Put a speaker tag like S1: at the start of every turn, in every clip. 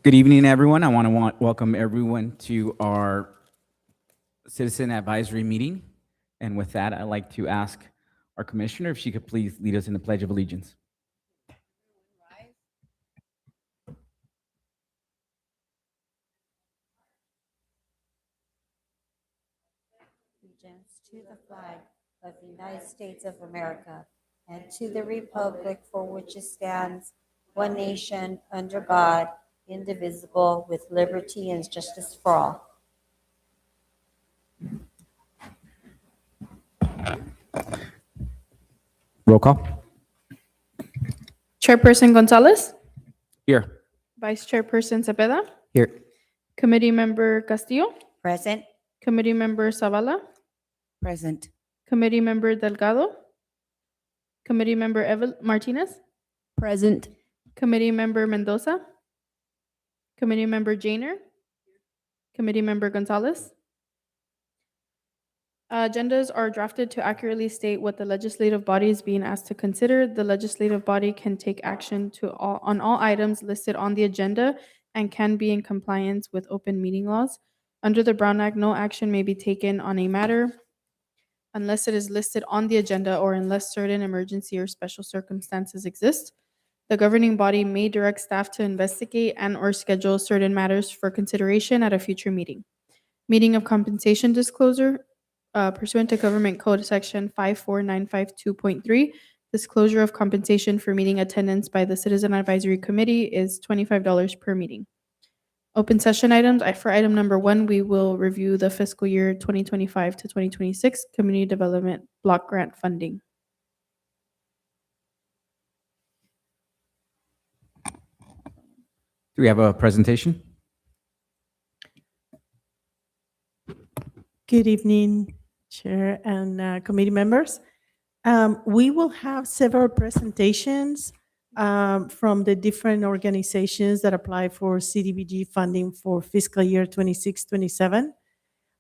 S1: Good evening, everyone. I want to welcome everyone to our Citizen Advisory Meeting. And with that, I'd like to ask our Commissioner if she could please lead us in the Pledge of Allegiance.
S2: Allegiance to the flag of the United States of America and to the republic for which it stands, one nation, under God, indivisible, with liberty and justice for all.
S1: Roll call.
S3: Chairperson Gonzalez,
S1: Here.
S3: Vice Chairperson Cepeda,
S1: Here.
S3: Committee Member Castillo,
S2: Present.
S3: Committee Member Zavala,
S2: Present.
S3: Committee Member Delgado, Committee Member Martinez,
S4: Present.
S3: Committee Member Mendoza, Committee Member Janer, Committee Member Gonzalez. Agendas are drafted to accurately state what the legislative body is being asked to consider. The legislative body can take action on all items listed on the agenda and can be in compliance with open meeting laws. Under the Brown Act, no action may be taken on a matter unless it is listed on the agenda or unless certain emergency or special circumstances exist. The governing body may direct staff to investigate and/or schedule certain matters for consideration at a future meeting. Meeting of compensation disclosure. Pursuant to Government Code Section 54952.3, disclosure of compensation for meeting attendance by the Citizen Advisory Committee is $25 per meeting. Open session items. For item number 1, we will review the fiscal year 2025 to 2026 Community Development Block Grant funding.
S1: Do we have a presentation?
S4: Good evening, Chair and committee members. We will have several presentations from the different organizations that apply for CDBG funding for fiscal year 26-27.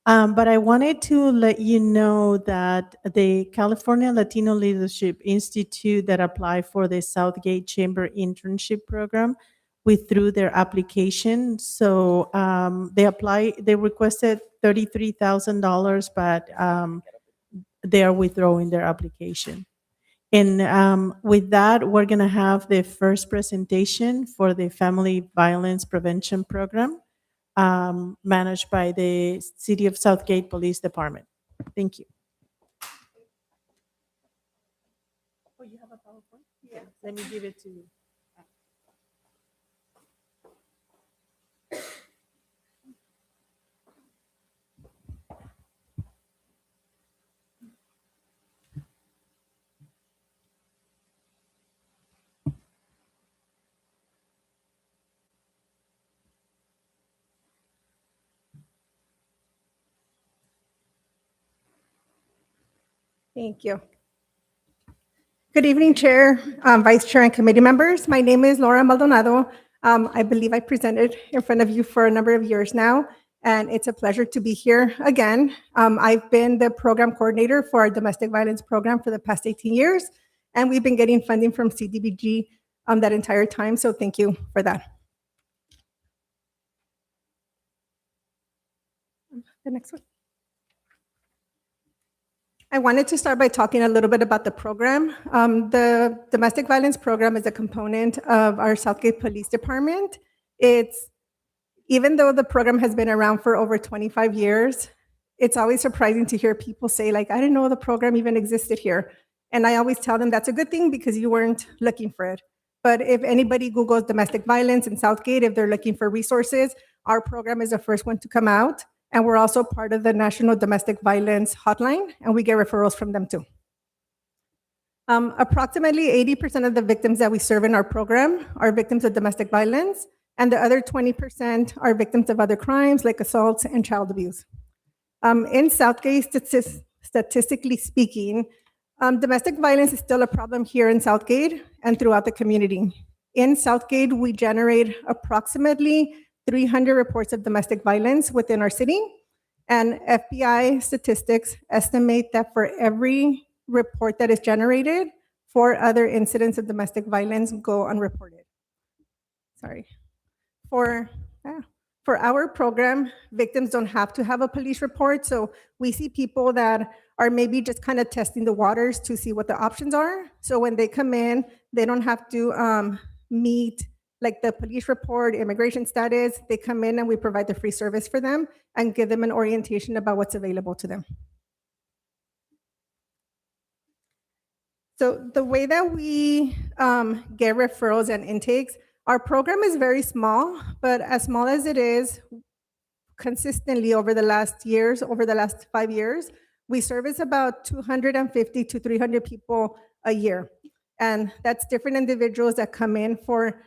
S4: But I wanted to let you know that the California Latino Leadership Institute that applied for the Southgate Chamber Internship Program withdrew their application. So they requested $33,000, but they are withdrawing their application. And with that, we're going to have the first presentation for the Family Violence Prevention Program managed by the City of Southgate Police Department. Thank you. Oh, you have a PowerPoint? Yeah. Let me give it to you.
S5: Thank you. Good evening, Chair, Vice Chair, and committee members. My name is Laura Maldonado. I believe I presented in front of you for a number of years now, and it's a pleasure to be here again. I've been the program coordinator for our domestic violence program for the past 18 years, and we've been getting funding from CDBG that entire time, so thank you for that. The next one. I wanted to start by talking a little bit about the program. The domestic violence program is a component of our Southgate Police Department. Even though the program has been around for over 25 years, it's always surprising to hear people say, like, I didn't know the program even existed here. And I always tell them that's a good thing because you weren't looking for it. But if anybody Googles domestic violence in Southgate, if they're looking for resources, our program is the first one to come out. And we're also part of the National Domestic Violence Hotline, and we get referrals from them too. Approximately 80% of the victims that we serve in our program are victims of domestic violence, and the other 20% are victims of other crimes like assaults and child abuse. In Southgate, statistically speaking, domestic violence is still a problem here in Southgate and throughout the community. In Southgate, we generate approximately 300 reports of domestic violence within our city, and FBI statistics estimate that for every report that is generated, 4 other incidents of domestic violence go unreported. For, yeah, for our program, victims don't have to have a police report. So we see people that are maybe just kind of testing the waters to see what the options are. So when they come in, they don't have to meet like the police report, immigration status. They come in and we provide the free service for them and give them an orientation about what's available to them. So the way that we get referrals and intakes, our program is very small, but as small as it is, consistently over the last 5 years, we service about 250 to 300 people a year. And that's different individuals that come in for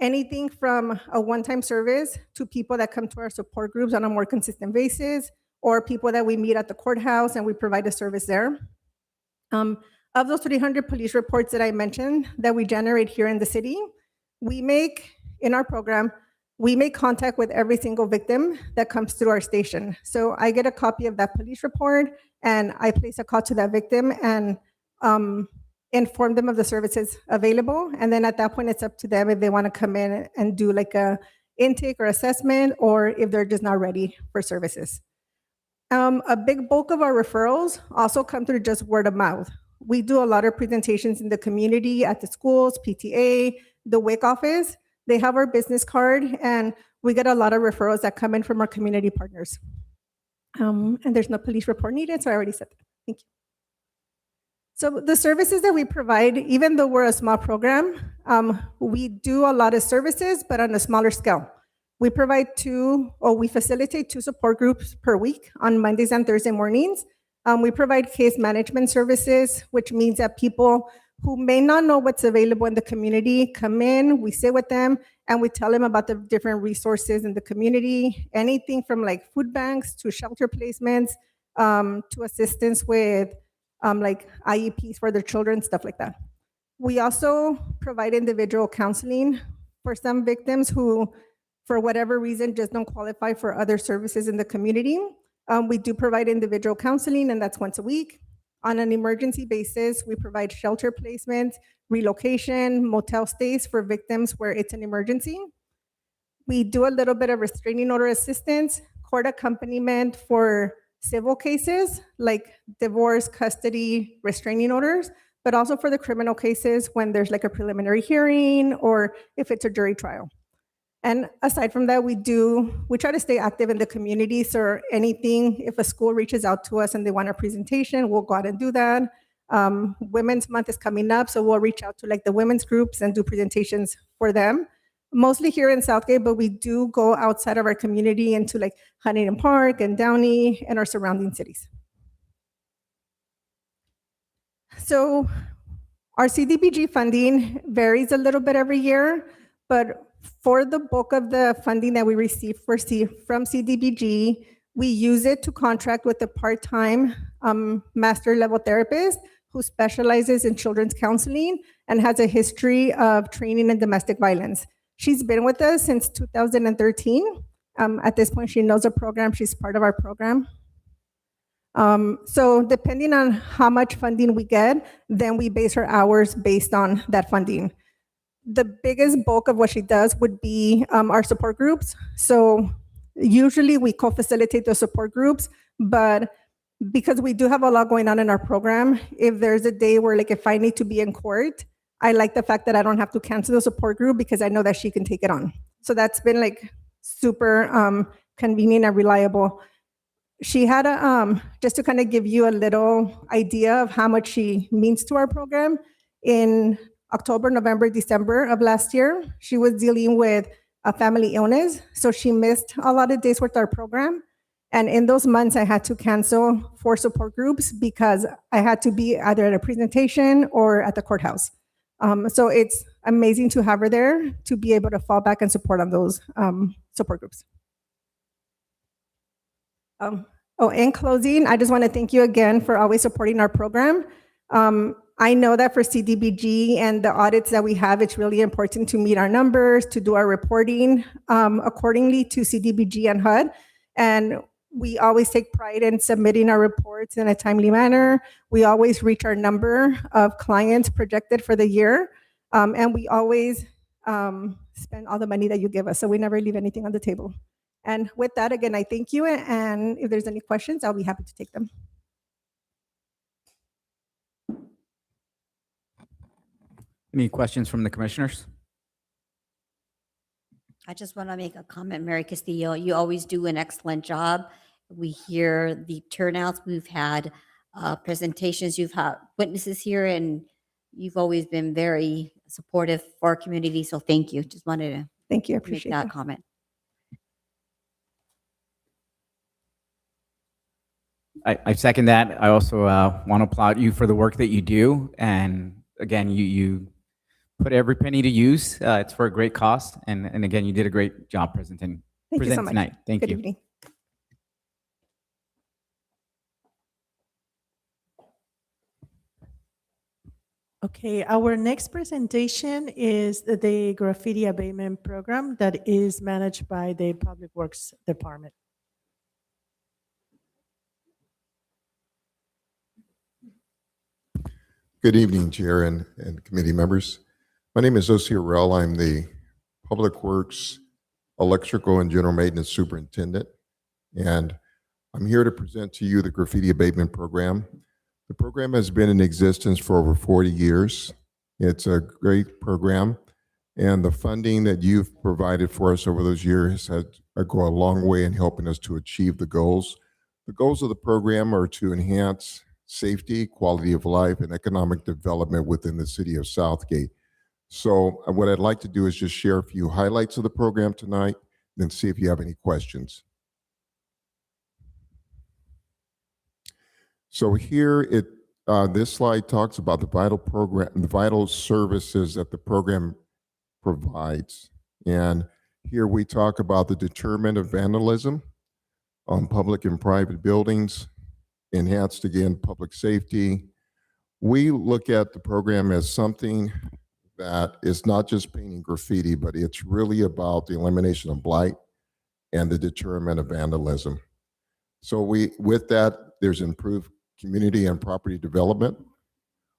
S5: anything from a one-time service to people that come to our support groups on a more consistent basis, or people that we meet at the courthouse and we provide a service there. Of those 300 police reports that I mentioned that we generate here in the city, in our program, we make contact with every single victim that comes through our station. So I get a copy of that police report and I place a call to that victim and inform them of the services available. And then at that point, it's up to them if they want to come in and do like a intake or assessment, or if they're just not ready for services. A big bulk of our referrals also come through just word of mouth. We do a lot of presentations in the community, at the schools, PTA, the WIC office. They have our business card, and we get a lot of referrals that come in from our community partners. And there's no police report needed, so I already said that. Thank you. So the services that we provide, even though we're a small program, we do a lot of services, but on a smaller scale. We facilitate 2 support groups per week on Mondays and Thursday mornings. We provide case management services, which means that people who may not know what's available in the community come in, we sit with them, and we tell them about the different resources in the community, anything from like food banks to shelter placements, to assistance with like IEPs for their children, stuff like that. We also provide individual counseling for some victims who, for whatever reason, just don't qualify for other services in the community. We do provide individual counseling, and that's once a week. On an emergency basis, we provide shelter placement, relocation, motel stays for victims where it's an emergency. We do a little bit of restraining order assistance, court accompaniment for civil cases like divorce, custody, restraining orders, but also for the criminal cases when there's like a preliminary hearing or if it's a jury trial. And aside from that, we try to stay active in the community. So anything, if a school reaches out to us and they want a presentation, we'll go out and do that. Women's Month is coming up, so we'll reach out to like the women's groups and do presentations for them. Mostly here in Southgate, but we do go outside of our community into like Huntington Park and Downey and our surrounding cities. So our CDBG funding varies a little bit every year, but for the bulk of the funding that we receive from CDBG, we use it to contract with a part-time master level therapist who specializes in children's counseling and has a history of training in domestic violence. She's been with us since 2013. At this point, she knows the program. She's part of our program. So depending on how much funding we get, then we base her hours based on that funding. The biggest bulk of what she does would be our support groups. So usually we co-facilitate those support groups, but because we do have a lot going on in our program, if there's a day where like if I need to be in court, I like the fact that I don't have to cancel the support group because I know that she can take it on. So that's been like super convenient and reliable. She had just to kind of give you a little idea of how much she means to our program, in October, November, December of last year, she was dealing with a family illness. So she missed a lot of days with our program. And in those months, I had to cancel 4 support groups because I had to be either at a presentation or at the courthouse. So it's amazing to have her there to be able to fall back and support on those support groups. In closing, I just want to thank you again for always supporting our program. I know that for CDBG and the audits that we have, it's really important to meet our numbers, to do our reporting accordingly to CDBG and HUD. And we always take pride in submitting our reports in a timely manner. We always reach our number of clients projected for the year. And we always spend all the money that you give us. So we never leave anything on the table. And with that, again, I thank you. And if there's any questions, I'll be happy to take them.
S1: Any questions from the commissioners?
S2: I just want to make a comment, Mary Castillo. You always do an excellent job. We hear the turnouts. We've had presentations. You've had witnesses here, and you've always been very supportive for our community. So thank you. Just wanted to
S5: Thank you. I
S2: make
S5: appreciate
S2: that
S5: that.
S2: comment.
S1: I second that. I also want to applaud you for the work that you do. And again, you put every penny to use. It's for a great cost. And again, you did a great job presenting
S5: Thank you so much.
S1: tonight. Thank
S5: Good
S1: you.
S5: evening.
S4: Okay, our next presentation is the graffiti abatement program that is managed by the Public Works Department.
S6: Good evening, Chair and committee members. My name is Osi Arell. I'm the Public Works Electrical and General Maintenance Superintendent, and I'm here to present to you the graffiti abatement program. The program has been in existence for over 40 years. It's a great program, and the funding that you've provided for us over those years has go a long way in helping us to achieve the goals. The goals of the program are to enhance safety, quality of life, and economic development within the city of Southgate. So what I'd like to do is just share a few highlights of the program tonight, then see if you have any questions. So here this slide talks about the vital services that the program provides. And here we talk about the deterrent of vandalism on public and private buildings, enhanced again public safety. We look at the program as something that is not just painting graffiti, but it's really about the elimination of blight and the deterrent of vandalism. So with that, there's improved community and property development,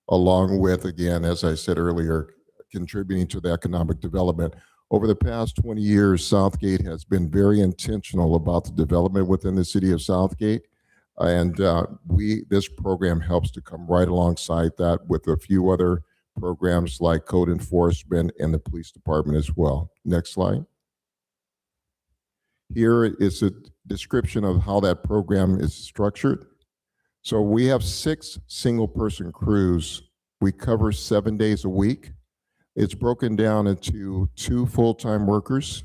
S6: along with, again, as I said earlier, contributing to the economic development. Over the past 20 years, Southgate has been very intentional about the development within the city of Southgate. And this program helps to come right alongside that with a few other programs like code enforcement and the police department as well. Next slide. Here is a description of how that program is structured. So we have 6 single-person crews. We cover 7 days a week. It's broken down into 2 full-time workers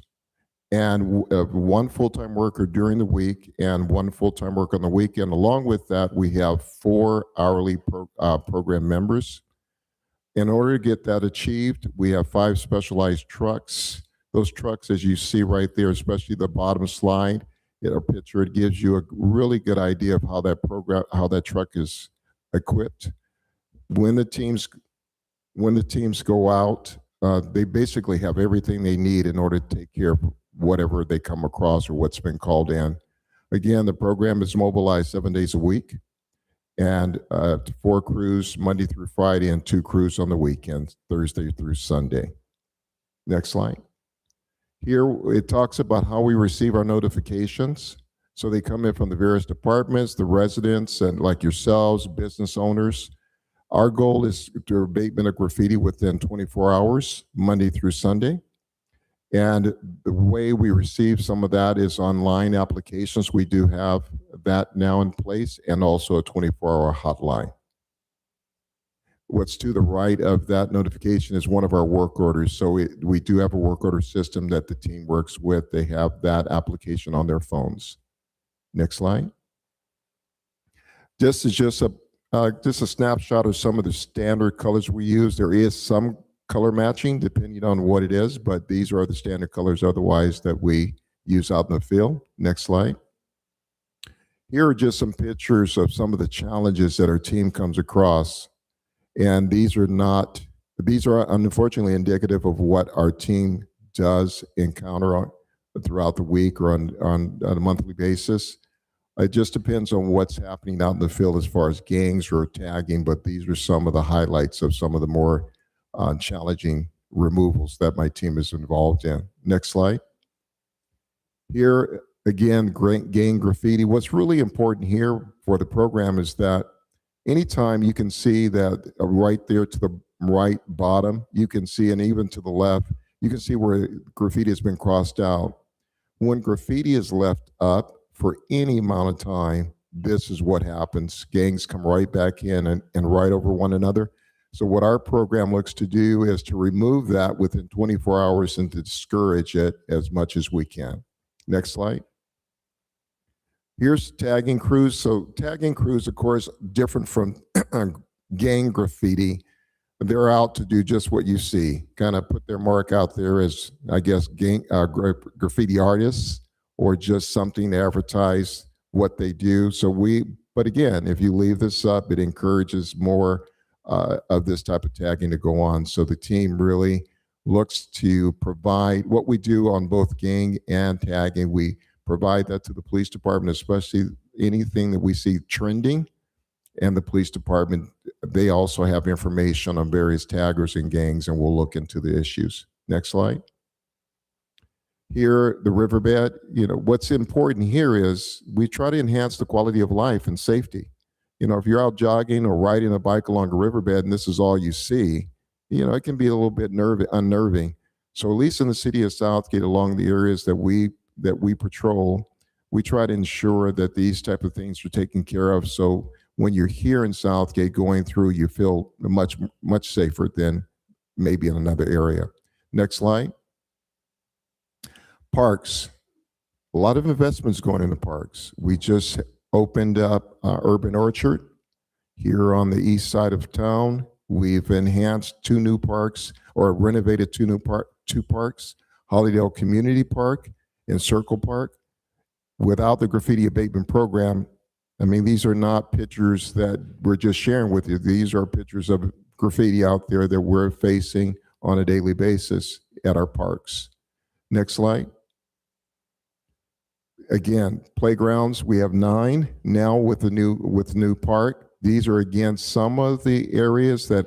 S6: and 1 full-time worker during the week and 1 full-time worker on the weekend. Along with that, we have 4 hourly program members. In order to get that achieved, we have 5 specialized trucks. Those trucks, as you see right there, especially the bottom slide, a picture, it gives you a really good idea of how that truck is equipped. When the teams go out, they basically have everything they need in order to take care of whatever they come across or what's been called in. Again, the program is mobilized 7 days a week, and 4 crews Monday through Friday and 2 crews on the weekends, Thursday through Sunday. Next slide. Here it talks about how we receive our notifications. So they come in from the various departments, the residents, and like yourselves, business owners. Our goal is to abatement of graffiti within 24 hours, Monday through Sunday. And the way we receive some of that is online applications. We do have that now in place, and also a 24-hour hotline. What's to the right of that notification is one of our work orders. So we do have a work order system that the team works with. They have that application on their phones. Next slide. This is just a snapshot of some of the standard colors we use. There is some color matching depending on what it is, but these are the standard colors otherwise that we use out in the field. Next slide. Here are just some pictures of some of the challenges that our team comes across. And these are unfortunately indicative of what our team does encounter throughout the week or on a monthly basis. It just depends on what's happening out in the field as far as gangs or tagging, but these are some of the highlights of some of the more challenging removals that my team is involved in. Next slide. Here, again, gang graffiti. What's really important here for the program is that anytime you can see that right there to the right bottom, you can see, and even to the left, you can see where graffiti has been crossed out. When graffiti is left up for any amount of time, this is what happens. Gangs come right back in and right over one another. So what our program looks to do is to remove that within 24 hours and to discourage it as much as we can. Next slide. Here's tagging crews. So tagging crews, of course, different from gang graffiti. They're out to do just what you see, kind of put their mark out there as, I guess, graffiti artists, or just something to advertise what they do. But again, if you leave this up, it encourages more of this type of tagging to go on. So the team really looks to provide what we do on both gang and tagging. We provide that to the police department, especially anything that we see trending. And the police department, they also have information on various taggers and gangs, and we'll look into the issues. Next slide. Here, the riverbed, what's important here is we try to enhance the quality of life and safety. If you're out jogging or riding a bike along a riverbed and this is all you see, it can be a little bit unnerving. So at least in the city of Southgate, along the areas that we patrol, we try to ensure that these type of things are taken care of. So when you're here in Southgate going through, you feel much, much safer than maybe in another area. Next slide. Parks. A lot of investments going into parks. We just opened up Urban Orchard here on the east side of town. We've enhanced two new parks, or renovated two parks, Hollydale Community Park and Circle Park. Without the graffiti abatement program, these are not pictures that we're just sharing with you. These are pictures of graffiti out there that we're facing on a daily basis at our parks. Next slide. Again, playgrounds, we have 9 now with the new park. These are, again, some of the areas that,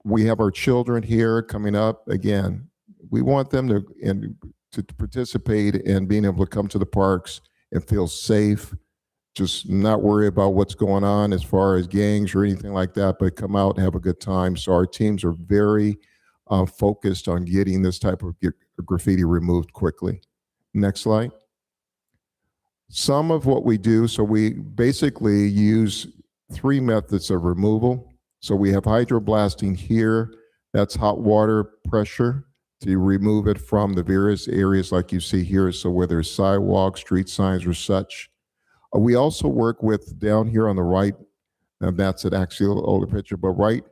S6: we have our children here coming up. Again, we want them to participate in being able to come to the parks and feel safe, just not worry about what's going on as far as gangs or anything like that, but come out and have a good time. So our teams are very focused on getting this type of graffiti removed quickly. Next slide. Some of what we do, so we basically use 3 methods of removal. So we have hydroblasting here. That's hot water pressure to remove it from the various areas like you see here. So whether it's sidewalks, street signs, or such. We also work with, down here on the right, and that's an actually older picture, but right,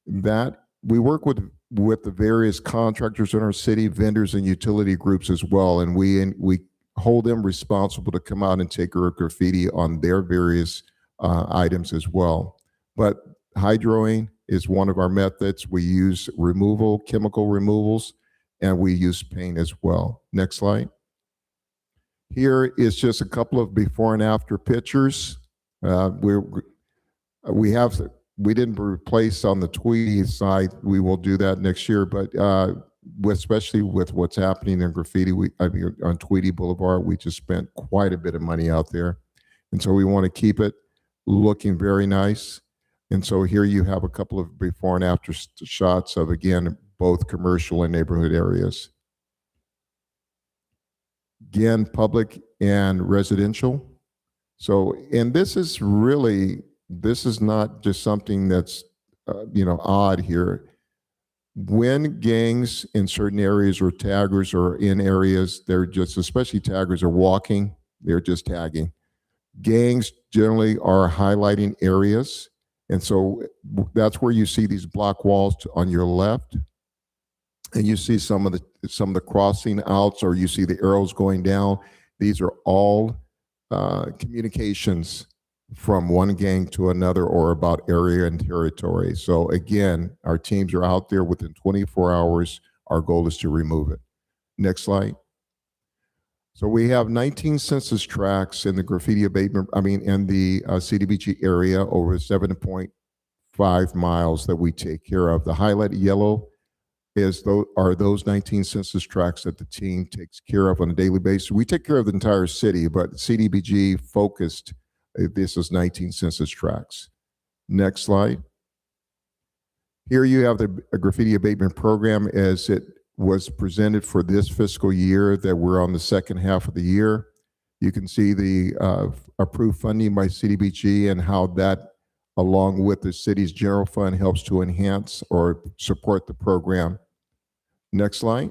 S6: that we work with the various contractors in our city, vendors and utility groups as well. And we hold them responsible to come out and take graffiti on their various items as well. But hydroing is one of our methods. We use chemical removals, and we use paint as well. Next slide. Here is just a couple of before and after pictures. We didn't replace on the Tweedy side. We will do that next year, but especially with what's happening in graffiti, on Tweedy Boulevard, we just spent quite a bit of money out there. And so we want to keep it looking very nice. And so here you have a couple of before and after shots of, again, both commercial and neighborhood areas. Again, public and residential. So, and this is not just something that's, odd here. When gangs in certain areas or taggers are in areas, they're just, especially taggers are walking, they're just tagging. Gangs generally are highlighting areas. And so that's where you see these block walls on your left. And you see some of the crossing outs, or you see the arrows going down. These are all communications from one gang to another, or about area and territory. So again, our teams are out there within 24 hours. Our goal is to remove it. Next slide. So we have 19 census tracts in the graffiti abatement, in the CDBG area over 7.5 miles that we take care of. The highlighted yellow are those 19 census tracts that the team takes care of on a daily basis. We take care of the entire city, but CDBG focused, this is 19 census tracts. Next slide. Here you have the graffiti abatement program as it was presented for this fiscal year that we're on the second half of the year. You can see the approved funding by CDBG and how that, along with the city's general fund, helps to enhance or support the program. Next slide.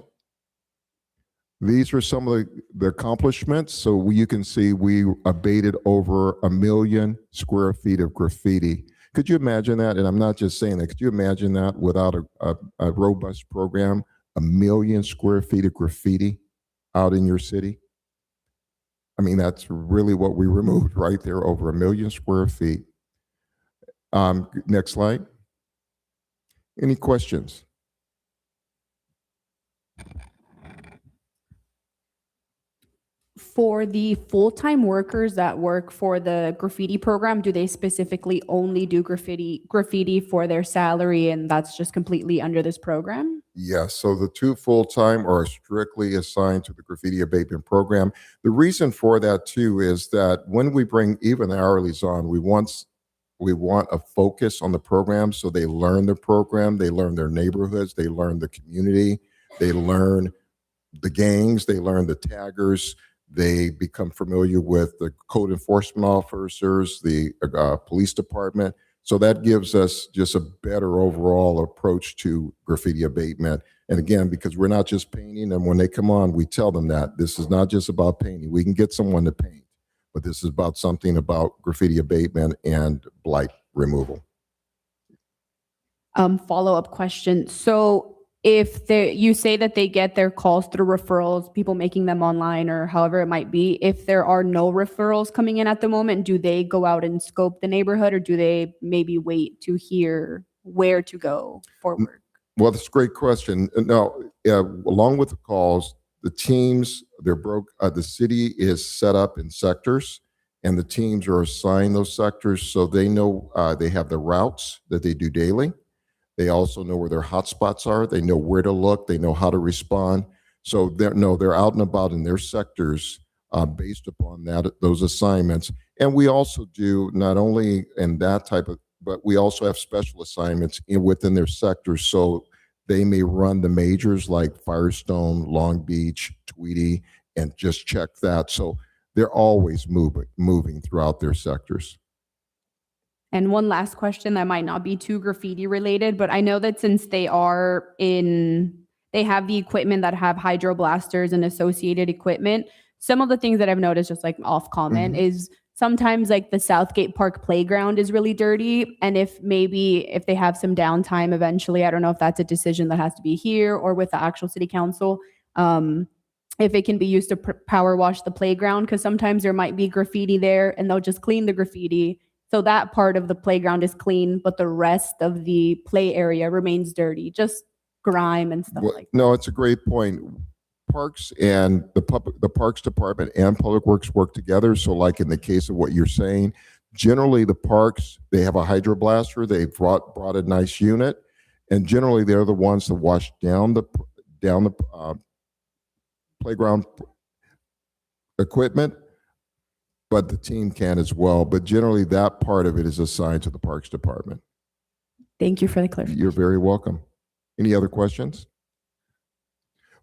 S6: These are some of the accomplishments. So you can see we abated over 1 million square feet of graffiti. Could you imagine that? And I'm not just saying that. Could you imagine that without a robust program, 1 million square feet of graffiti out in your city? I mean, that's really what we removed right there, over 1 million square feet. Next slide. Any questions?
S7: For the full-time workers that work for the graffiti program, do they specifically only do graffiti for their salary, and that's just completely under this program?
S6: Yes, so the 2 full-time are strictly assigned to the graffiti abatement program. The reason for that too is that when we bring even the hourlies on, we want a focus on the program, so they learn the program, they learn their neighborhoods, they learn the community, they learn the gangs, they learn the taggers, they become familiar with the code enforcement officers, the police department. So that gives us just a better overall approach to graffiti abatement. And again, because we're not just painting, and when they come on, we tell them that this is not just about painting. We can get someone to paint, but this is about something about graffiti abatement and blight removal.
S7: Follow-up question. So if you say that they get their calls through referrals, people making them online or however it might be, if there are no referrals coming in at the moment, do they go out and scope the neighborhood, or do they maybe wait to hear where to go for work?
S6: Well, that's a great question. No, along with the calls, the teams, the city is set up in sectors, and the teams are assigned those sectors, so they know they have the routes that they do daily. They also know where their hotspots are. They know where to look. They know how to respond. So they're out and about in their sectors based upon those assignments. And we also do not only in that type of, but we also have special assignments within their sectors. So they may run the majors like Firestone, Long Beach, Tweedy, and just check that. So they're always moving throughout their sectors.
S7: And one last question that might not be too graffiti related, but I know that since they have the equipment that have hydroblasters and associated equipment, some of the things that I've noticed, just like off comment, is sometimes like the Southgate Park playground is really dirty. And if they have some downtime eventually, I don't know if that's a decision that has to be here or with the actual city council, if it can be used to power wash the playground, because sometimes there might be graffiti there and they'll just clean the graffiti. So that part of the playground is clean, but the rest of the play area remains dirty, just grime and stuff like that.
S6: No, it's a great point. Parks and the Parks Department and Public Works work together. So like in the case of what you're saying, generally the parks, they have a hydroblaster. They brought a nice unit, and generally they're the ones that wash down the playground equipment, but the team can as well. But generally that part of it is assigned to the Parks Department.
S7: Thank you for the clarification.
S6: You're very welcome. Any other questions?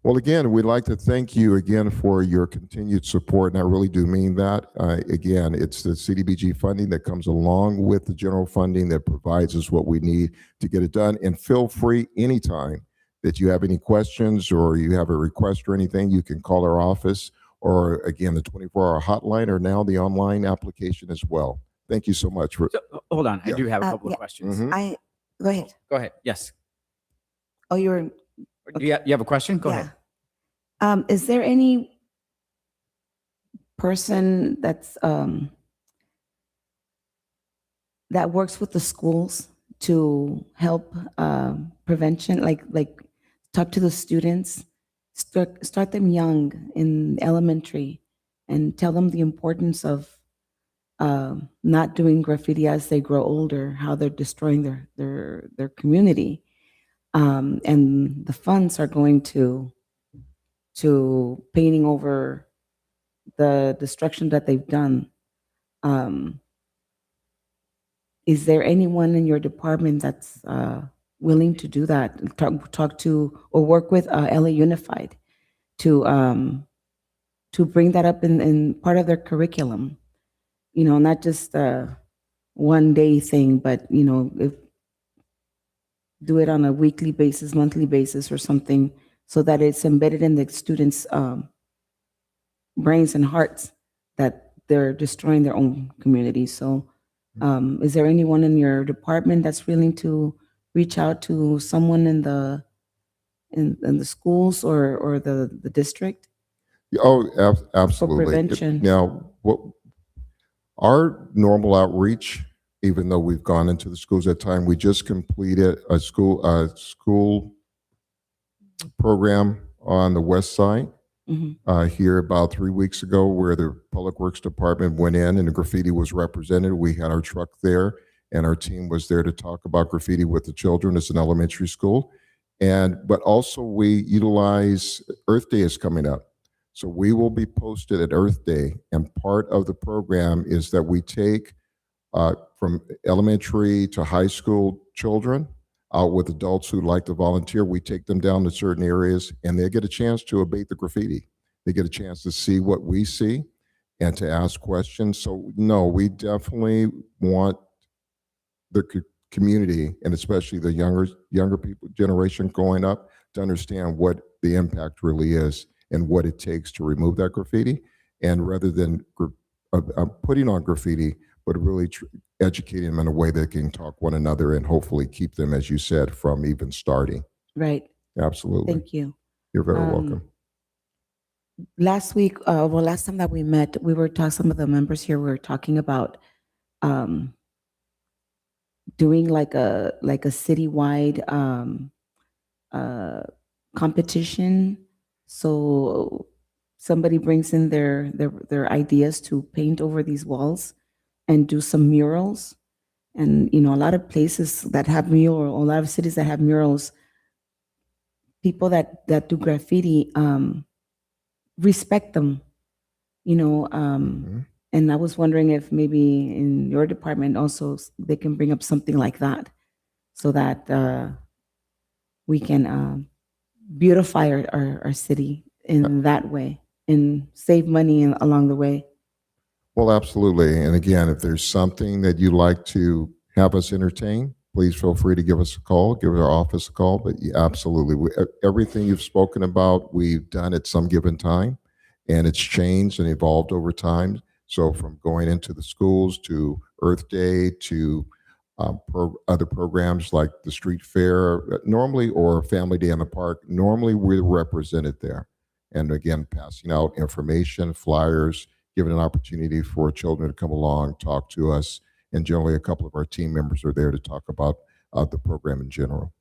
S6: Well, again, we'd like to thank you again for your continued support, and I really do mean that. Again, it's the CDBG funding that comes along with the general funding that provides us what we need to get it done. And feel free anytime that you have any questions or you have a request or anything, you can call our office, or again, the 24-hour hotline, or now the online application as well. Thank you so much.
S1: So, hold on, I
S6: Yeah.
S1: do have a couple
S8: yeah.
S1: of questions.
S6: Mhm.
S8: Go ahead.
S1: Go ahead. Yes.
S8: Oh, you were,
S1: You have a question? Go ahead.
S8: Is there any person that's that works with the schools to help prevention, like talk to the students, start them young in elementary, and tell them the importance of not doing graffiti as they grow older, how they're destroying their community. And the funds are going to painting over the destruction that they've done. Is there anyone in your department that's willing to do that? Talk to or work with LA Unified to bring that up in part of their curriculum. You know, not just a one-day thing, but if do it on a weekly basis, monthly basis, or something, so that it's embedded in the students' brains and hearts that they're destroying their own community. So, is there anyone in your department that's willing to reach out to someone in the schools or the district?
S6: Oh, absolutely.
S8: prevention.
S6: Now, our normal outreach, even though we've gone into the schools at time, we just completed a school program on the west side here about 3 weeks ago, where the Public Works Department went in and the graffiti was represented. We had our truck there, and our team was there to talk about graffiti with the children. It's an elementary school. But also we utilize Earth Day is coming up. So we will be posted at Earth Day, and part of the program is that we take from elementary to high school children out with adults who like to volunteer. We take them down to certain areas, and they get a chance to abate the graffiti. They get a chance to see what we see and to ask questions. So no, we definitely want the community, and especially the younger people generation growing up, to understand what the impact really is and what it takes to remove that graffiti. And rather than putting on graffiti, but really educating them in a way that can talk one another and hopefully keep them, as you said, from even starting.
S8: Right.
S6: Absolutely.
S8: Thank you.
S6: You're very welcome.
S8: Last week, last time that we met, we were talking, some of the members here were talking about doing like a citywide competition. So somebody brings in their ideas to paint over these walls and do some murals. And, a lot of places that have murals, a lot of cities that have murals, people that do graffiti respect them, and I was wondering if maybe in your department also they can bring up something like that, so that we can beautify our city in that way and save money along the way.
S6: Well, absolutely. And again, if there's something that you'd like to have us entertain, please feel free to give us a call, give our office a call. But yeah, absolutely, everything you've spoken about, we've done at some given time, and it's changed and evolved over time. So from going into the schools to Earth Day to other programs like the street fair normally, or Family Day in the Park, normally we're represented there. And again, passing out information, flyers, giving an opportunity for children to come along, talk to us. And generally a couple of our team members are there to talk about the program in general.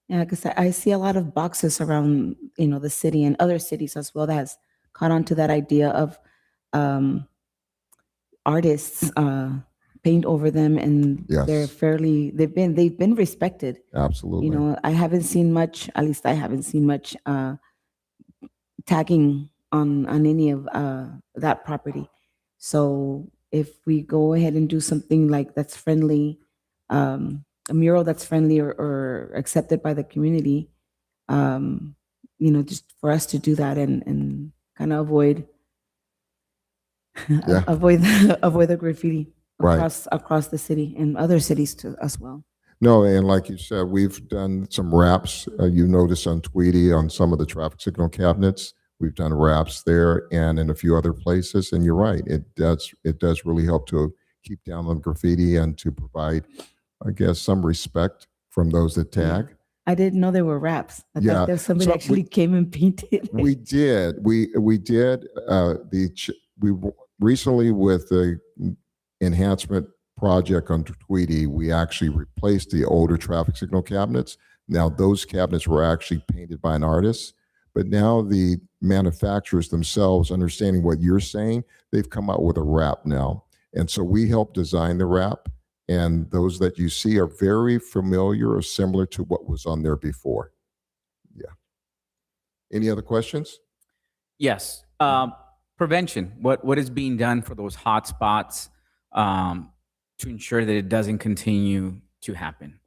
S8: Yeah, because I see a lot of boxes around, the city and other cities as well that has caught on to that idea of artists paint over them, and
S6: Yes.
S8: they've been respected.
S6: Absolutely.
S8: I haven't seen much, at least I haven't seen much tagging on any of that property. So if we go ahead and do something like that's friendly, a mural that's friendly or accepted by the community, just for us to do that and kind of avoid
S6: Yeah.
S8: avoid the graffiti
S6: Right.
S8: across the city and other cities too as well.
S6: No, and like you said, we've done some wraps. You notice on Tweety, on some of the traffic signal cabinets, we've done wraps there and in a few other places. And you're right, it does really help to keep down on graffiti and to provide, I guess, some respect from those that tag.
S8: I didn't know there were wraps. I
S6: Yeah.
S8: thought there somebody
S6: So
S8: actually came and painted.
S6: We did. We did. We recently, with the enhancement project on Tweety, we actually replaced the older traffic signal cabinets. Now those cabinets were actually painted by an artist, but now the manufacturers themselves, understanding what you're saying, they've come out with a wrap now. And so we helped design the wrap, And those that you see are very familiar or similar to what was on there before. Yeah. Any other questions?
S1: Yes. Prevention. What is being done for those hot spots to ensure that it doesn't continue to happen?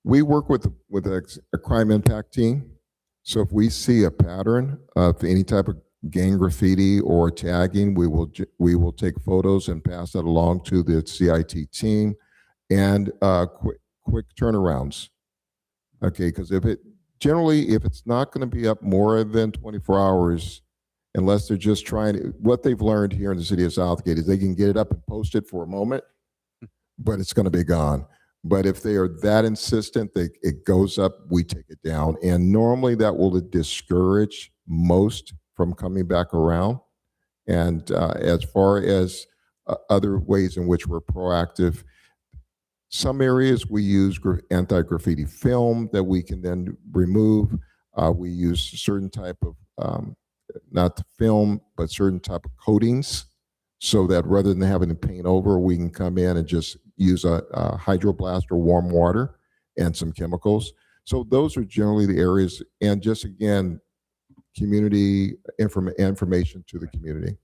S6: We work with a crime impact team. So if we see a pattern of any type of gang graffiti or tagging, we will take photos and pass that along to the CIT team, and quick turnarounds. Okay, because if it's not going to be up more than 24 hours, unless they're just trying to, what they've learned here in the city of Southgate is they can get it up and post it for a moment, but it's going to be gone. But if they are that insistent, it goes up, we take it down. And normally that will discourage most from coming back around. And as far as other ways in which we're proactive, some areas we use anti-graffiti film that we can then remove. We use certain type of, not the film, but certain type of coatings, so that rather than having to paint over, we can come in and just use a hydroblast or warm water and some chemicals. So those are generally the areas, and just again, community information to the community.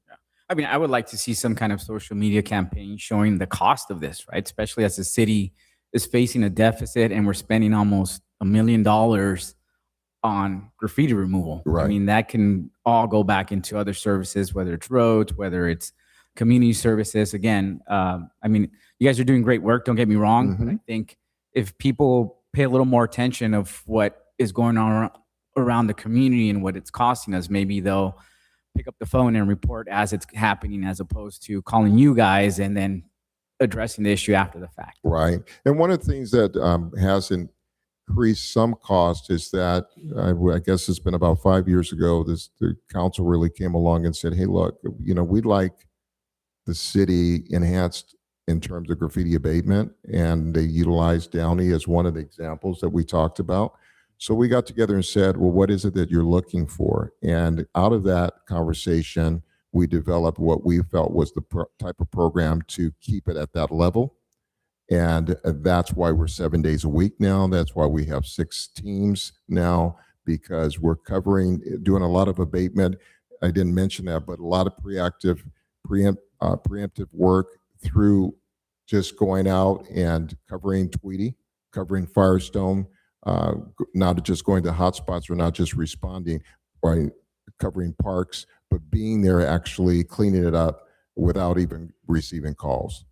S1: I mean, I would like to see some kind of social media campaign showing the cost of this, right? Especially as the city is facing a deficit and we're spending almost $1 million on graffiti removal.
S6: Right.
S1: I mean, that can all go back into other services, whether it's roads, whether it's community services. Again, I mean, you guys are doing great work. Don't get me wrong. But I think if people pay a little more attention of what is going on around the community and what it's costing us, maybe they'll pick up the phone and report as it's happening, as opposed to calling you guys and then addressing the issue after the fact.
S6: Right. And one of the things that has increased some cost is that I guess it's been about 5 years ago, the council really came along and said, hey, look, we'd like the city enhanced in terms of graffiti abatement, and they utilized Downey as one of the examples that we talked about. So we got together and said, well, what is it that you're looking for? And out of that conversation, we developed what we felt was the type of program to keep it at that level. And that's why we're 7 days a week now. That's why we have 6 teams now, because we're doing a lot of abatement. I didn't mention that, but a lot of preemptive work through just going out and covering Tweedy, covering Firestone, not just going to hotspots or not just responding, by covering parks, but being there actually cleaning it up without even receiving calls.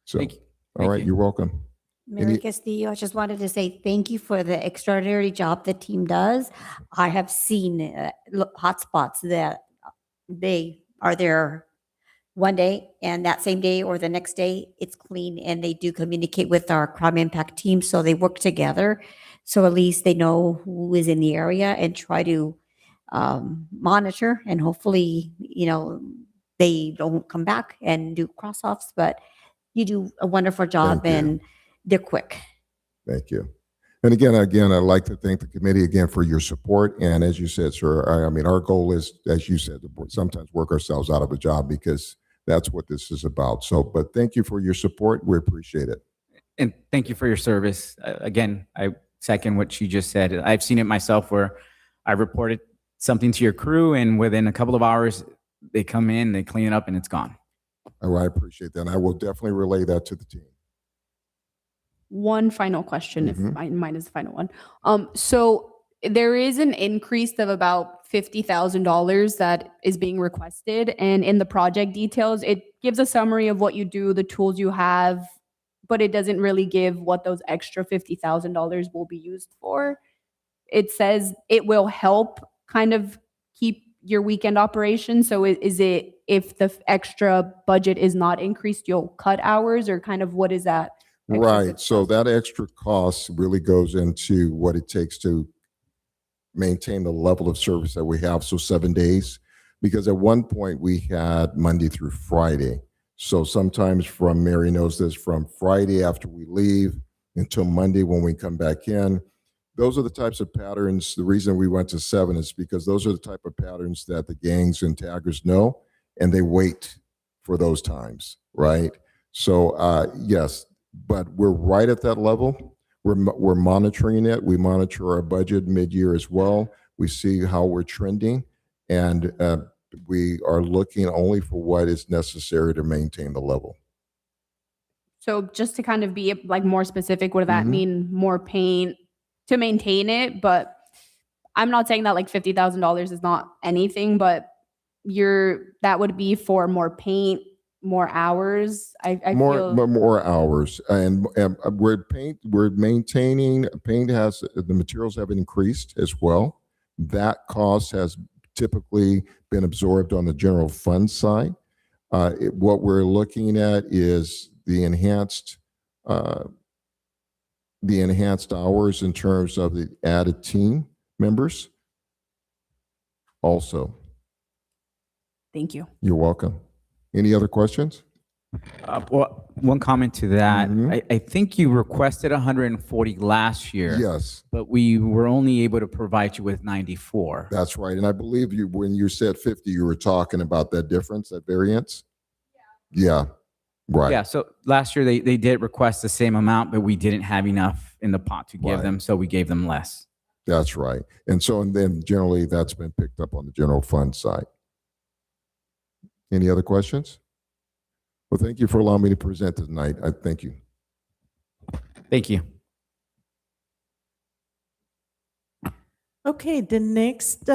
S6: So,
S1: Thank you.
S6: all right,
S1: you.
S6: you're welcome.
S2: Mary Castillo, I just wanted to say thank you for the extraordinary job the team does. I have seen hotspots that they are there one day, and that same day or the next day, it's clean, and they do communicate with our crime impact team, so they work together. So at least they know who is in the area and try to monitor, and hopefully, they don't come back and do cross-offs, but you do a wonderful job.
S6: Thank you.
S2: And they're quick.
S6: Thank you. And again, I'd like to thank the committee again for your support. And as you said, sir, I mean, our goal is, as you said, to sometimes work ourselves out of a job, because that's what this is about. So, but thank you for your support. We appreciate it.
S1: And thank you for your service. Again, I second what you just said. I've seen it myself where I reported something to your crew, and within a couple of hours, they come in, they clean it up, and it's gone.
S6: Oh, I appreciate that. And I will definitely relay that to the team.
S7: One final question, if
S6: Mhm.
S7: mine is the final one. So there is an increase of about $50,000 that is being requested, and in the project details, it gives a summary of what you do, the tools you have, but it doesn't really give what those extra $50,000 will be used for. It says it will help kind of keep your weekend operation. So is it, if the extra budget is not increased, you'll cut hours, or kind of what is that? extra
S6: Right. So
S7: $50,000?
S6: that extra cost really goes into what it takes to maintain the level of service that we have. So 7 days, because at one point we had Monday through Friday. So sometimes Mary knows this, from Friday after we leave until Monday when we come back in. Those are the types of patterns. The reason we went to 7 is because those are the type of patterns that the gangs and taggers know, and they wait for those times, right? So yes, but we're right at that level. We're monitoring it. We monitor our budget mid-year as well. We see how we're trending, and we are looking only for what is necessary to maintain the level.
S7: So just to kind of be like more specific, what does that
S6: Mhm.
S7: mean? More paint to maintain it, but I'm not saying that like $50,000 is not anything, but that would be for more paint, more hours. I feel
S6: More hours, and we're maintaining. Paint has the materials have increased as well. That cost has typically been absorbed on the general fund side. What we're looking at is the enhanced hours in terms of the added team members. Also,
S7: thank you.
S6: you're welcome. Any other questions?
S1: Well, one comment to that.
S6: Mhm.
S1: I think you requested 140 last year,
S6: Yes,
S1: but we were only able to provide you with 94.
S6: that's right. And I believe you, when you said 50, you were talking about that difference, that variance? Yeah, right.
S1: Yeah, so last year they did request the same amount, but we didn't have enough in the pot to give
S6: Right.
S1: them, so we gave them less.
S6: That's right. And then generally that's been picked up on the general fund side. Any other questions? Well, thank you for allowing me to present tonight. I thank you.
S1: Thank you.
S4: Okay, the next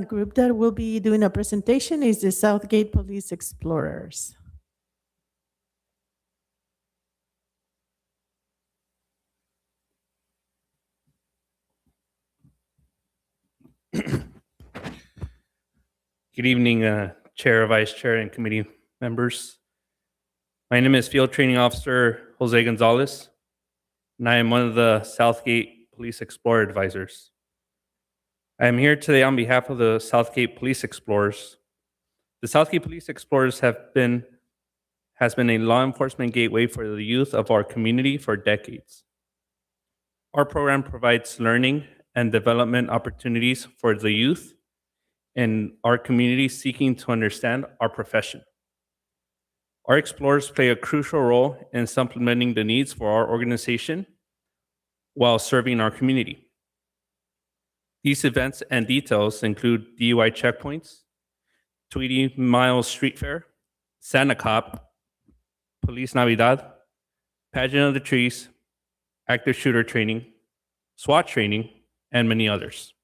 S4: group that will be doing a presentation is the Southgate Police Explorers.
S9: Good evening, Chair, Vice Chair, and committee members. My name is Field Training Officer Jose Gonzalez, and I am one of the Southgate Police Explorer Advisors. I am here today on behalf of the Southgate Police Explorers. The Southgate Police Explorers has been a law enforcement gateway for the youth of our community for decades. Our program provides learning and development opportunities for the youth in our community seeking to understand our profession. Our explorers play a crucial role in supplementing the needs for our organization while serving our community. These events and details include DUI checkpoints, 20 Miles Street Fair, Santa Cop, Police Navidad, Pageant of the Trees, active shooter training, SWAT training, and many others.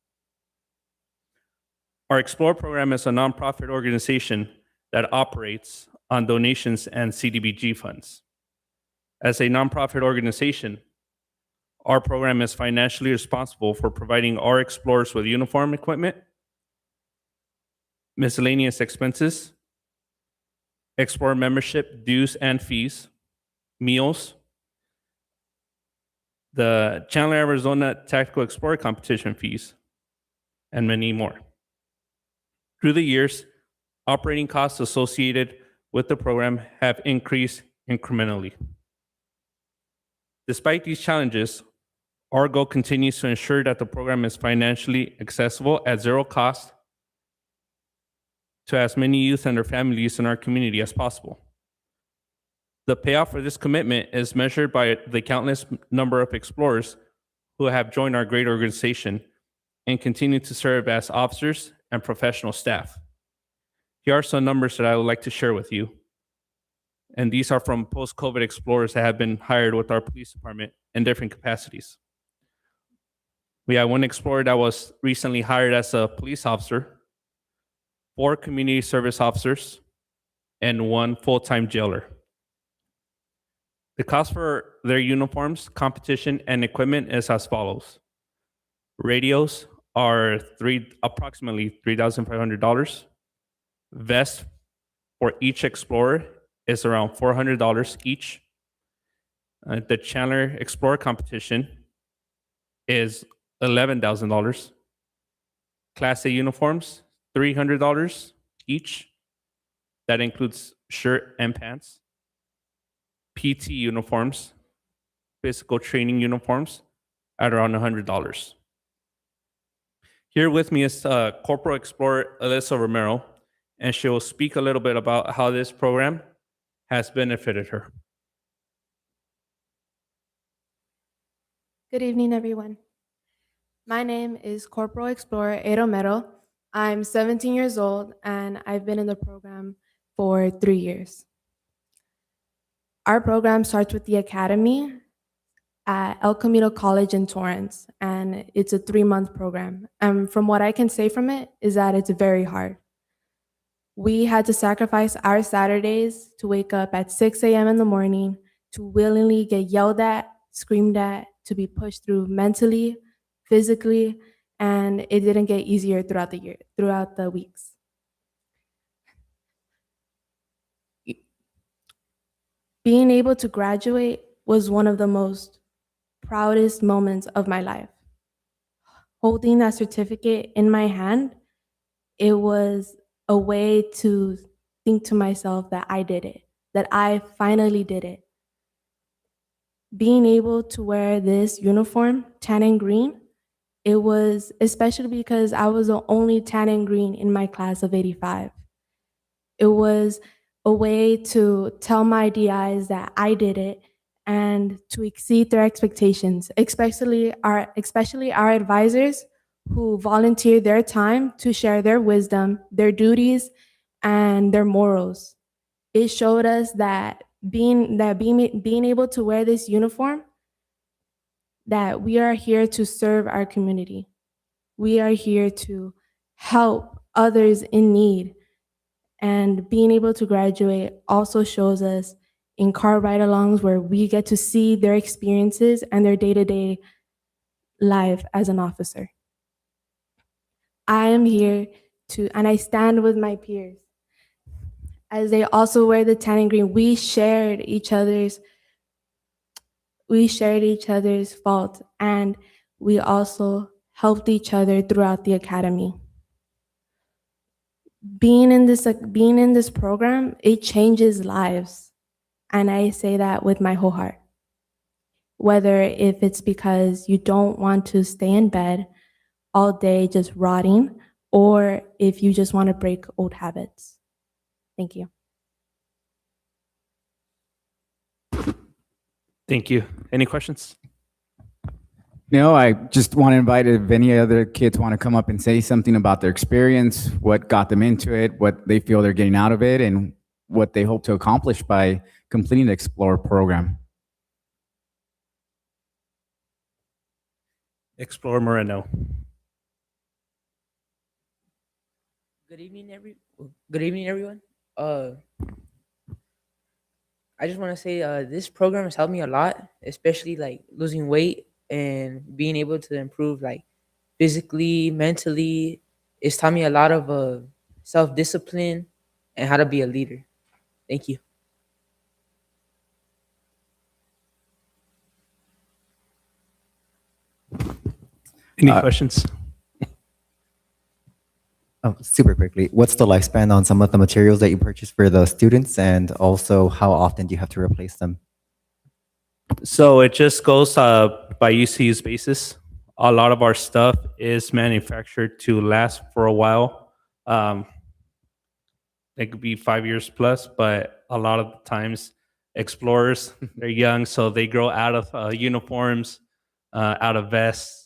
S9: Our Explore program is a nonprofit organization that operates on donations and CDBG funds. As a nonprofit organization, our program is financially responsible for providing our explorers with uniform equipment, miscellaneous expenses, Explorer membership dues and fees, meals, the Chandler, Arizona Tactical Explorer competition fees, and many more. Through the years, operating costs associated with the program have increased incrementally. Despite these challenges, our goal continues to ensure that the program is financially accessible at zero cost to as many youth and their families in our community as possible. The payoff for this commitment is measured by the countless number of explorers who have joined our great organization and continue to serve as officers and professional staff. Here are some numbers that I would like to share with you. And these are from post-COVID explorers that have been hired with our police department in different capacities. We have one explorer that was recently hired as a police officer, 4 community service officers, and 1 full-time jailer. The cost for their uniforms, competition, and equipment is as follows. Radios are approximately $3,500. Vests for each explorer is around $400 each. The Chandler Explorer competition is $11,000. Class A uniforms, $300 each. That includes shirt and pants. PT uniforms, physical training uniforms, at around $100. Here with me is Corporal Explorer Alyssa Romero, and she will speak a little bit about how this program has benefited her.
S3: Good evening, everyone. My name is Corporal Explorer Edo Mero. I'm 17 years old and I've been in the program for 3 years. Our program starts with the academy at El Camino College in Torrance, and it's a 3-month program. And from what I can say from it is that it's very hard. We had to sacrifice our Saturdays to wake up at 6 a.m. in the morning, to willingly get yelled at, screamed at, to be pushed through mentally, physically, and it didn't get easier throughout the weeks. Being able to graduate was one of the most proudest moments of my life. Holding that certificate in my hand, it was a way to think to myself that I did it, that I finally did it. Being able to wear this uniform, tan and green, it was especially because I was the only tan and green in my class of 85. It was a way to tell my DIs that I did it and to exceed their expectations, especially our advisors who volunteered their time to share their wisdom, their duties, and their morals. It showed us that being able to wear this uniform, that we are here to serve our community. We are here to help others in need. And being able to graduate also shows us in car ride-alongs where we get to see their experiences and their day-to-day life as an officer. I am here and I stand with my peers as they also wear the tan and green. We shared each other's fault, and we also helped each other throughout the academy. Being in this program, it changes lives, and I say that with my whole heart. Whether if it's because you don't want to stay in bed all day just rotting, or if you just want to break old habits. Thank you.
S9: Thank you. Any questions?
S1: No, I just want to invite if any other kids want to come up and say something about their experience, what got them into it, what they feel they're getting out of it, and what they hope to accomplish by completing the Explorer program.
S9: Explorer Moreno.
S10: Good evening, everyone. I just want to say this program has helped me a lot, especially like losing weight and being able to improve like physically, mentally. It's taught me a lot of self-discipline and how to be a leader. Thank you.
S9: Any questions?
S11: Oh, super quickly, what's the lifespan on some of the materials that you purchase for the students, and also how often do you have to replace them?
S9: So it just goes by use basis. A lot of our stuff is manufactured to last for a while. It could be 5 years plus, but a lot of the times explorers, they're young, so they grow out of uniforms, out of vests.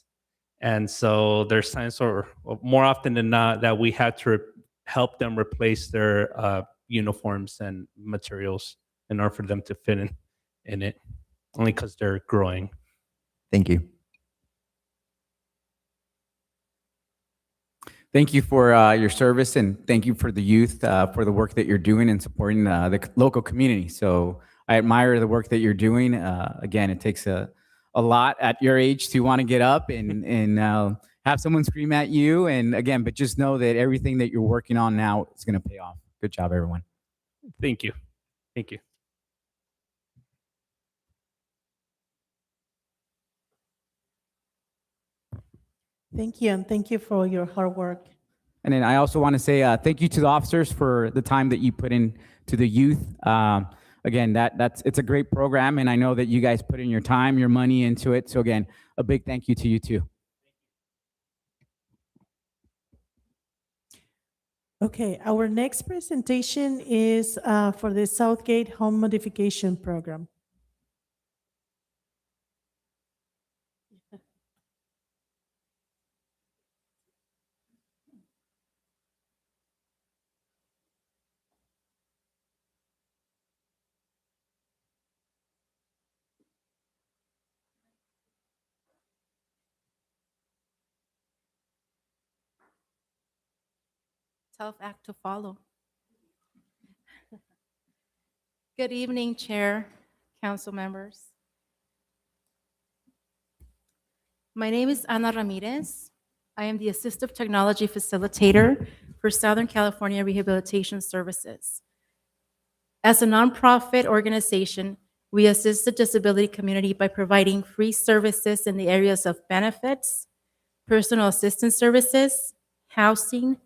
S9: And so there's times, or more often than not, that we had to help them replace their uniforms and materials in order for them to fit in it, only because they're growing.
S11: Thank you.
S1: Thank you for your service, and thank you for the youth for the work that you're doing and supporting the local community. So I admire the work that you're doing. Again, it takes a lot at your age to want to get up and have someone scream at you. And again, but just know that everything that you're working on now is going to pay off. Good job, everyone.
S9: Thank you. Thank you.
S4: Thank you, and thank you for your hard work.
S1: And then I also want to say thank you to the officers for the time that you put in to the youth. Again, it's a great program, and I know that you guys put in your time, your money into it. So again, a big thank you to you too.
S4: Okay, our next presentation is for the Southgate Home Modification Program.
S12: Tough act to follow. Good evening, Chair, council members. My name is Ana Ramirez. I am the Assistive Technology Facilitator for Southern California Rehabilitation Services. As a nonprofit organization, we assist the disability community by providing free services in the areas of benefits, personal assistance services, housing,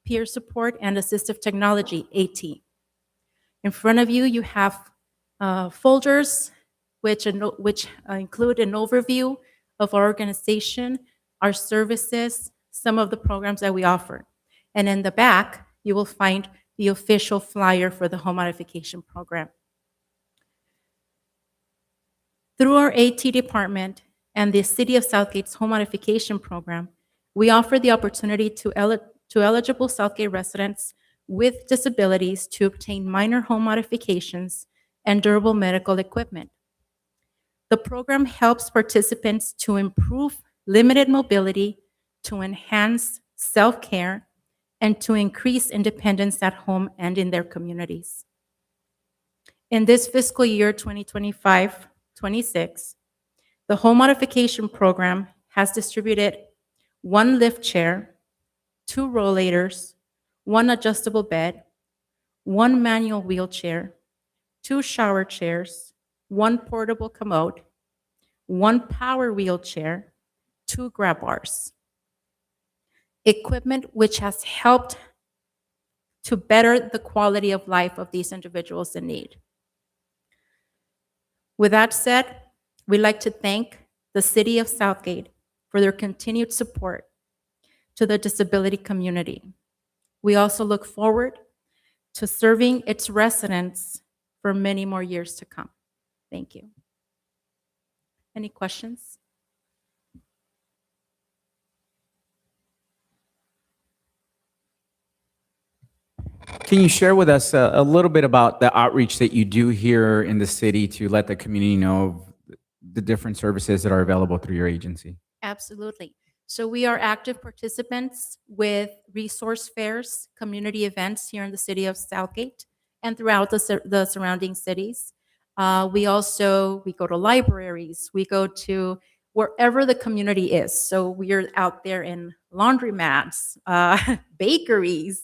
S12: peer support, and assistive technology, AT. In front of you, you have folders which include an overview of our organization, our services, some of the programs that we offer. And in the back, you will find the official flyer for the home modification program. Through our AT department and the City of Southgate's home modification program, we offer the opportunity to eligible Southgate residents with disabilities to obtain minor home modifications and durable medical equipment. The program helps participants to improve limited mobility, to enhance self-care, and to increase independence at home and in their communities. In this fiscal year 2025-26, the home modification program has distributed 1 lift chair, 2 rollators, 1 adjustable bed, 1 manual wheelchair, 2 shower chairs, 1 portable commode, 1 power wheelchair, 2 grab bars. Equipment which has helped to better the quality of life of these individuals in need. With that said, we'd like to thank the City of Southgate for their continued support to the disability community. We also look forward to serving its residents for many more years to come. Thank you. Any questions?
S1: Can you share with us a little bit about the outreach that you do here in the city to let the community know of the different services that are available through your agency?
S12: Absolutely. So we are active participants with resource fairs, community events here in the city of Southgate and throughout the surrounding cities. We go to libraries, we go to wherever the community is. So we are out there in laundromats, bakeries,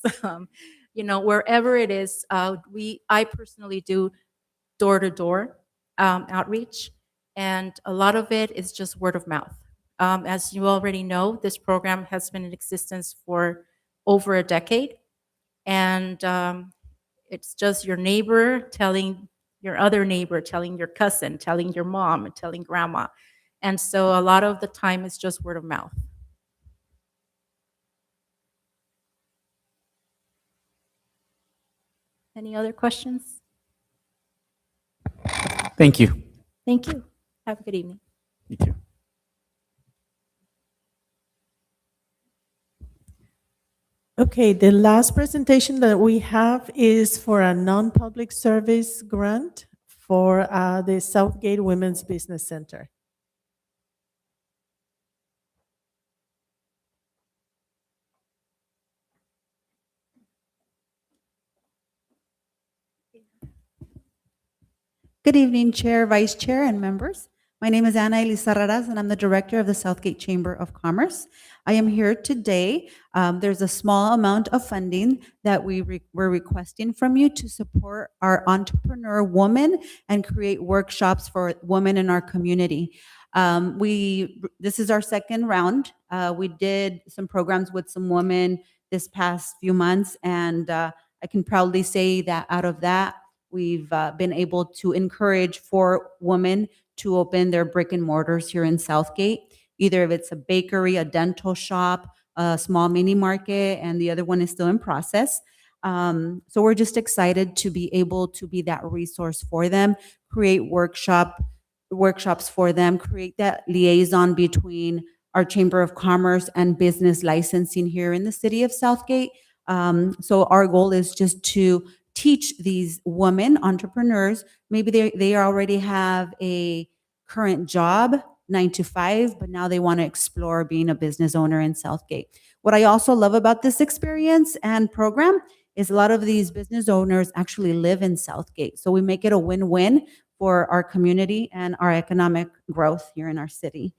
S12: wherever it is. I personally do door-to-door outreach, and a lot of it is just word of mouth. As you already know, this program has been in existence for over a decade, and it's just your neighbor telling your other neighbor, telling your cousin, telling your mom, and telling grandma. And so a lot of the time it's just word of mouth. Any other questions?
S1: Thank you.
S12: Thank you. Have a good evening.
S1: You too.
S4: Okay, the last presentation that we have is for a non-public service grant for the Southgate Women's Business Center.
S13: Good evening, Chair, Vice Chair, and members. My name is Ana Elisa Raraz, and I'm the Director of the Southgate Chamber of Commerce. I am here today. There's a small amount of funding that we're requesting from you to support our entrepreneur women and create workshops for women in our community. This is our second round. We did some programs with some women this past few months, and I can proudly say that out of that, we've been able to encourage 4 women to open their brick and mortars here in Southgate. Either if it's a bakery, a dental shop, a small mini market, and the other one is still in process. So we're just excited to be able to be that resource for them, create workshops for them, create that liaison between our Chamber of Commerce and business licensing here in the city of Southgate. So our goal is just to teach these women entrepreneurs, maybe they already have a current job 9 to 5, but now they want to explore being a business owner in Southgate. What I also love about this experience and program is a lot of these business owners actually live in Southgate. So we make it a win-win for our community and our economic growth here in our city.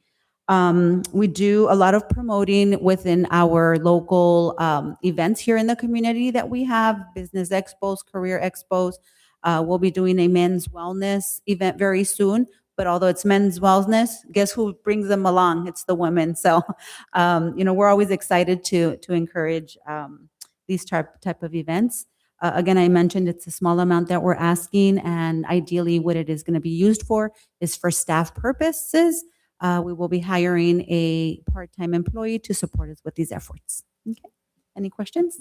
S13: We do a lot of promoting within our local events here in the community that we have, business expos, career expos. We'll be doing a men's wellness event very soon, but although it's men's wellness, guess who brings them along? It's the women. So, we're always excited to encourage these type of events. Again, I mentioned it's a small amount that we're asking, and ideally what it is going to be used for is for staff purposes. We will be hiring a part-time employee to support us with these efforts. Okay. Any questions?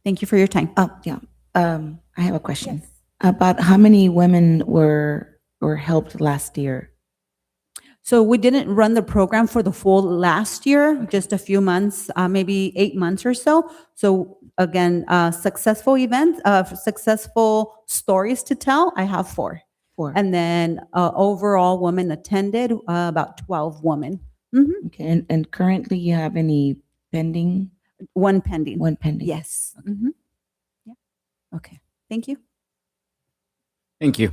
S13: Thank you for your time.
S8: Oh, yeah. I have a question. About how many women were helped last year?
S13: So we didn't run the program for the full last year, just a few months, maybe 8 months or so. So again, successful events, successful stories to tell, I have 4.
S8: 4.
S13: And then overall women attended, about 12 women. Mhm.
S8: Okay, and currently you have any pending?
S13: One pending.
S8: One pending.
S13: Yes. Mhm. Yeah. Okay. Thank you.
S1: Thank you.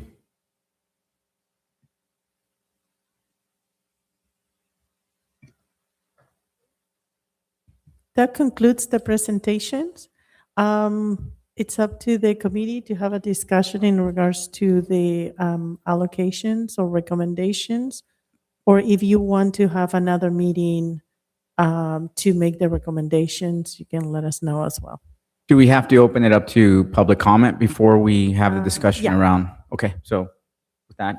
S4: That concludes the presentations. It's up to the committee to have a discussion in regards to the allocations or recommendations, or if you want to have another meeting to make the recommendations, you can let us know as well.
S1: Do we have to open it up to public comment before we have the discussion
S4: yeah.
S1: around? Okay, so with that,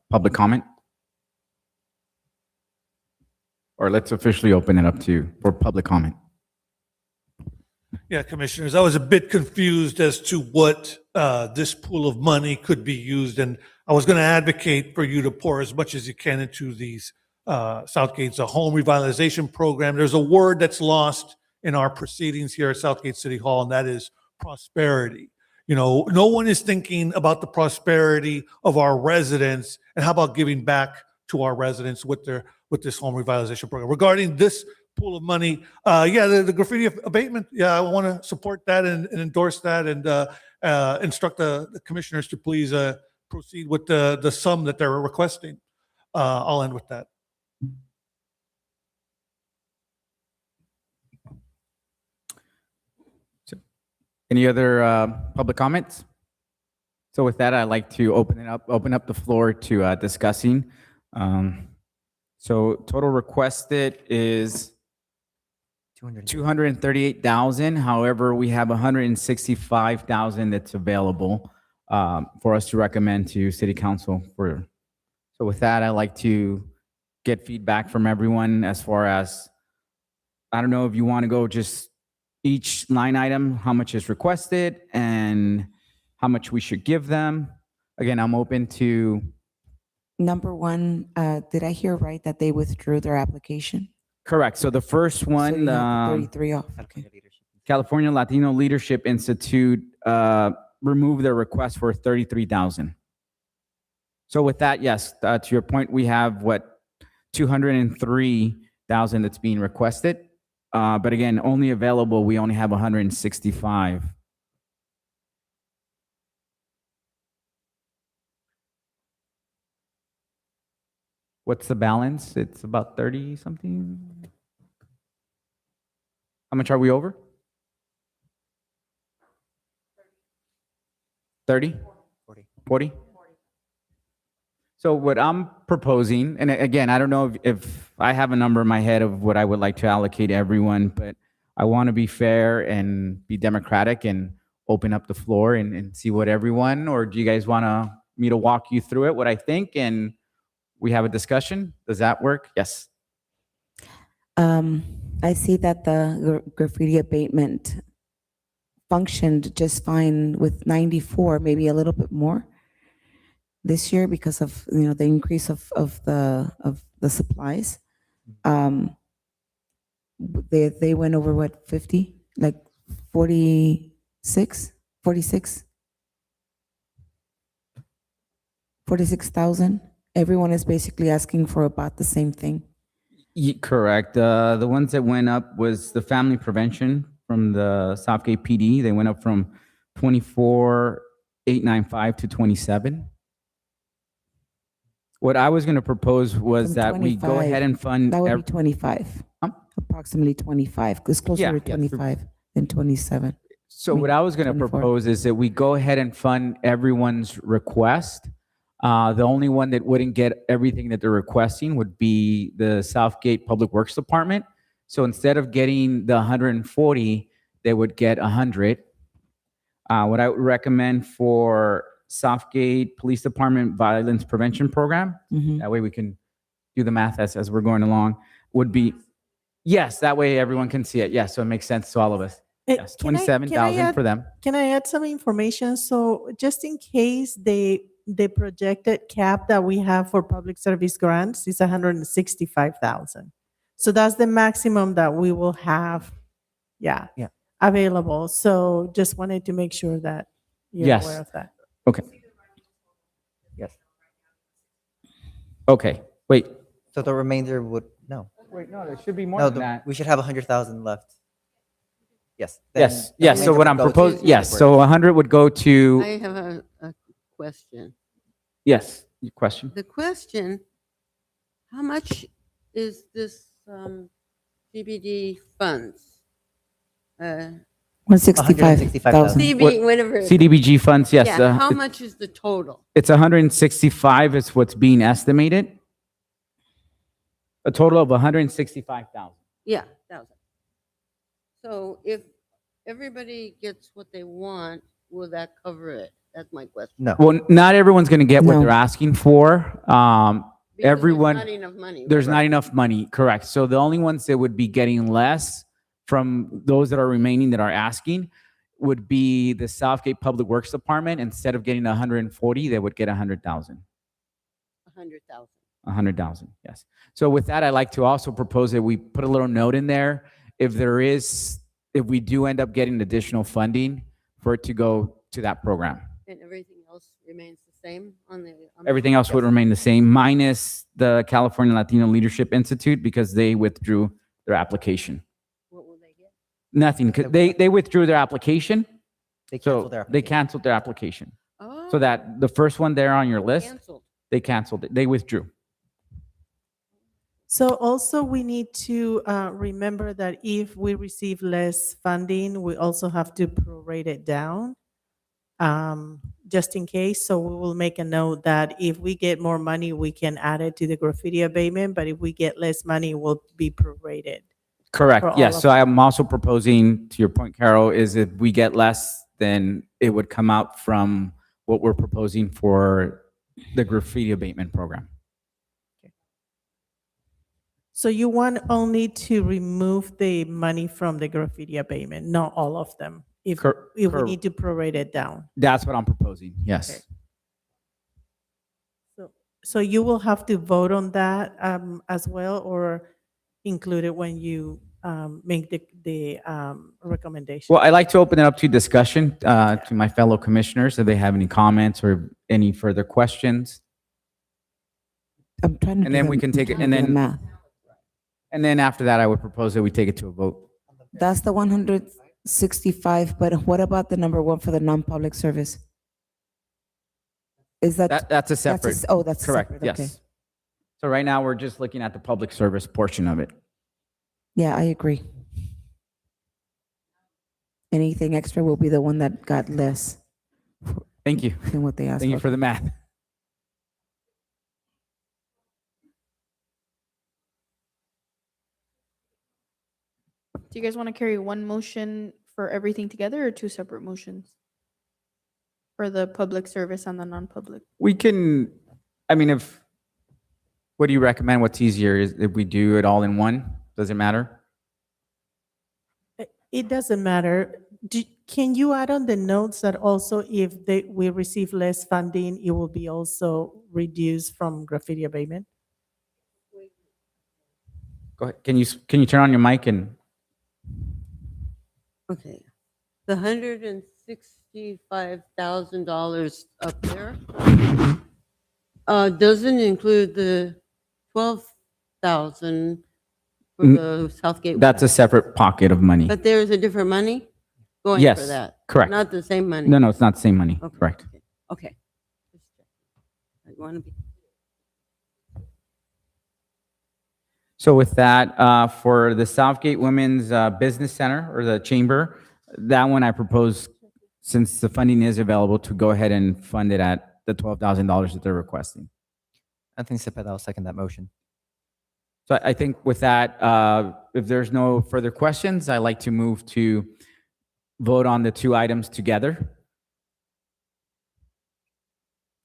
S1: public comment? Or let's officially open it up for public comment.
S14: Yeah, Commissioners, I was a bit confused as to what this pool of money could be used, and I was going to advocate for you to pour as much as you can into these Southgate's a home revitalization program. There's a word that's lost in our proceedings here at Southgate City Hall, and that is prosperity. No one is thinking about the prosperity of our residents, and how about giving back to our residents with this home revitalization program. Regarding this pool of money, the graffiti abatement, I want to support that and endorse that, and instruct the commissioners to please proceed with the sum that they're requesting. I'll end with that.
S1: Any other public comments? So with that, I'd like to open up the floor to discussing. So total requested is 238,000. However, we have 165,000 that's available for us to recommend to City Council for. So with that, I'd like to get feedback from everyone as far as, I don't know if you want to go just each line item, how much is requested and how much we should give them. Again, I'm open to.
S8: Number 1, did I hear right that they withdrew their application?
S1: Correct. So the first
S8: So
S1: one,
S8: you have 33 off. Okay.
S1: California Latino Leadership Institute removed their request for 33,000. So with that, yes, to your point, we have 203,000 that's being requested. But again, only available, we only have 165. What's the balance? It's about 30 something. How much are we over? 30? 40? So what I'm proposing, and again, I don't know if I have a number in my head of what I would like to allocate everyone, but I want to be fair and be democratic and open up the floor and see what everyone, or do you guys want me to walk you through it, what I think, and we have a discussion? Does that work? Yes.
S8: I see that the graffiti abatement functioned just fine with 94, maybe a little bit more this year because of the increase of the supplies. They went over what, 50, like 46,000, Everyone is basically asking for about the same thing.
S1: Correct. The ones that went up was the family prevention from the Southgate PD. They went up from 24,895 to 27. What I was going to propose was
S8: From
S1: that we go
S8: 25.
S1: ahead and fund.
S8: That would
S1: ev-
S8: be 25,
S1: Huh?
S8: approximately 25, because closer
S1: Yeah,
S8: to
S1: yeah,
S8: 25 than 27.
S1: So what I was going to
S8: 24.
S1: propose is that we go ahead and fund everyone's request. The only one that wouldn't get everything that they're requesting would be the Southgate Public Works Department. So instead of getting the 140, they would get 100. What I would recommend for Southgate Police Department Violence Prevention Program,
S8: Mhm.
S1: that way we can do the math as we're going along, would be, yes, that way everyone can see it. Yes, so it makes sense to all of us. Yes,
S4: Can I
S1: 27,000 for
S4: add-
S1: them.
S4: Can I add some information? So just in case the projected cap that we have for public service grants is 165,000. So that's the maximum that we will have,
S11: Yeah.
S4: available. So just wanted to make sure that you're
S1: Yes.
S4: aware of that.
S1: Okay.
S11: Yes.
S1: Okay, wait.
S11: So the remainder would, no.
S1: Wait, no, there should be more
S11: No,
S1: than that.
S11: we should have 100,000 left. Yes.
S1: Yes,
S11: then the
S1: yes, so
S11: remainder
S1: what
S11: would
S1: I'm
S11: go to
S1: proposing,
S11: public
S1: yes,
S11: works.
S1: so 100 would go to,
S15: I have a question.
S1: yes, your question.
S15: The question, how much is this CBD funds?
S8: 165,000.
S15: CB, whatever. it is.
S1: CDBG funds, yes.
S15: Yeah, how much is the total?
S1: It's 165 is what's being estimated. A total of 165,000.
S15: Yeah, 1,000. So if everybody gets what they want, will that cover it? That's my question.
S11: No.
S1: Well, not everyone's going to get what
S8: No.
S1: they're asking for.
S15: Because
S1: Everyone,
S15: There's not enough money.
S1: there's not enough money, correct. So the only ones that would be getting less from those that are remaining that are asking would be the Southgate Public Works Department. Instead of getting 140, they would get 100,000.
S15: 100,000.
S1: 100,000, yes. So with that, I'd like to also propose that we put a little note in there. If we do end up getting additional funding for it to go to that program.
S15: And everything else remains the same on the.
S1: Everything else would remain the same, minus the California Latino Leadership Institute because they withdrew their application.
S15: What will they get?
S1: Nothing, 'cause they withdrew their application.
S11: They
S1: So
S11: canceled their
S1: they
S11: application.
S1: canceled their application.
S15: Oh.
S1: So that the first one there on your list,
S15: Canceled.
S1: they canceled it. They withdrew.
S4: So also we need to remember that if we receive less funding, we also have to prorate it down, just in case. So we will make a note that if we get more money, we can add it to the graffiti abatement, but if we get less money, it will be prorated. For
S1: Correct,
S4: all
S1: yes.
S4: of
S1: So I am also proposing, to your point, Carol, is if we get less, then it would come out from what we're proposing for the graffiti abatement program.
S4: So you want only to remove the money from the graffiti abatement, not all of them, if we need to prorate it down.
S1: That's what I'm proposing, yes.
S4: Okay. So you will have to vote on that as well, or include it when you make the recommendation?
S1: Well, I'd like to open it up to discussion to my fellow commissioners if they have any comments or any further questions.
S8: I'm trying to
S1: And
S8: do
S1: then
S8: the-
S1: we can take it,
S8: trying
S1: and
S8: to do the
S1: then,
S8: math.
S1: and then after that, I would propose that we take it to a vote.
S8: That's the 165, but what about the number one for the non-public service? Is that?
S1: That's a separate.
S8: Oh, that's
S1: Correct,
S8: separate, okay.
S1: yes. So right now, we're just looking at the public service portion of it.
S8: Yeah, I agree. Anything extra will be the one that got less
S1: Thank you.
S8: than what they asked
S1: Thank you for the math.
S3: Do you guys want to carry one motion for everything together or two separate motions? For the public service and the non-public?
S1: We can, I mean, what do you recommend? What's easier? Is if we do it all in one? Does it matter?
S4: It doesn't matter. Can you add on the notes that also if we receive less funding, it will be also reduced from graffiti abatement?
S1: Go ahead. Can you turn on your mic and?
S15: Okay. The $165,000 up there, doesn't include the 12,000 for
S1: Mm,
S15: the Southgate.
S1: That's a separate pocket of money.
S15: But there's a different money going for
S1: Yes,
S15: that?
S1: correct.
S15: Not the same money?
S1: No, it's not the same money.
S15: Okay.
S1: Correct.
S15: Okay. I want to be.
S1: So with that, for the Southgate Women's Business Center or the chamber, that one I propose, since the funding is available, to go ahead and fund it at the $12,000 that they're requesting.
S11: Anthony Cepeda, I'll second that motion.
S1: So I think with that, if there's no further questions, I'd like to move to vote on the two items together.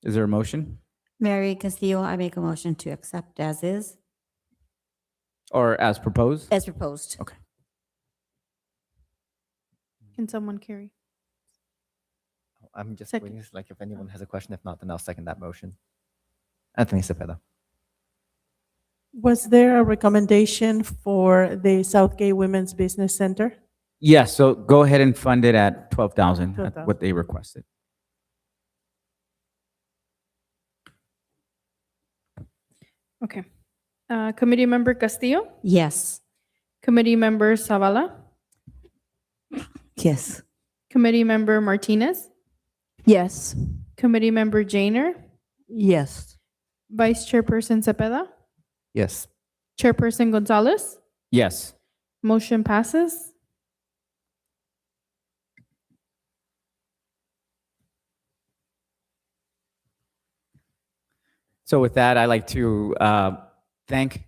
S1: Is there a motion
S2: Mary Castillo, I make a motion to accept as is,
S1: or as proposed?
S2: as proposed.
S1: Okay.
S3: Can someone carry?
S11: I'm just
S3: Second.
S11: waiting, like if anyone has a question. If not, then I'll second that motion. Anthony Cepeda.
S4: Was there a recommendation for the Southgate Women's Business Center?
S1: Yes, so go ahead and fund it at 12,000, at
S4: 12,000.
S1: what they requested.
S3: Okay. Committee Member Castillo,
S2: Yes.
S3: Committee Member Zavala,
S8: Yes.
S3: Committee Member Martinez,
S13: Yes.
S3: Committee Member Janer,
S13: Yes.
S3: Vice Chairperson Cepeda,
S11: Yes.
S3: Chairperson Gonzalez.
S1: Yes.
S3: Motion passes.
S1: So with that, I'd like to thank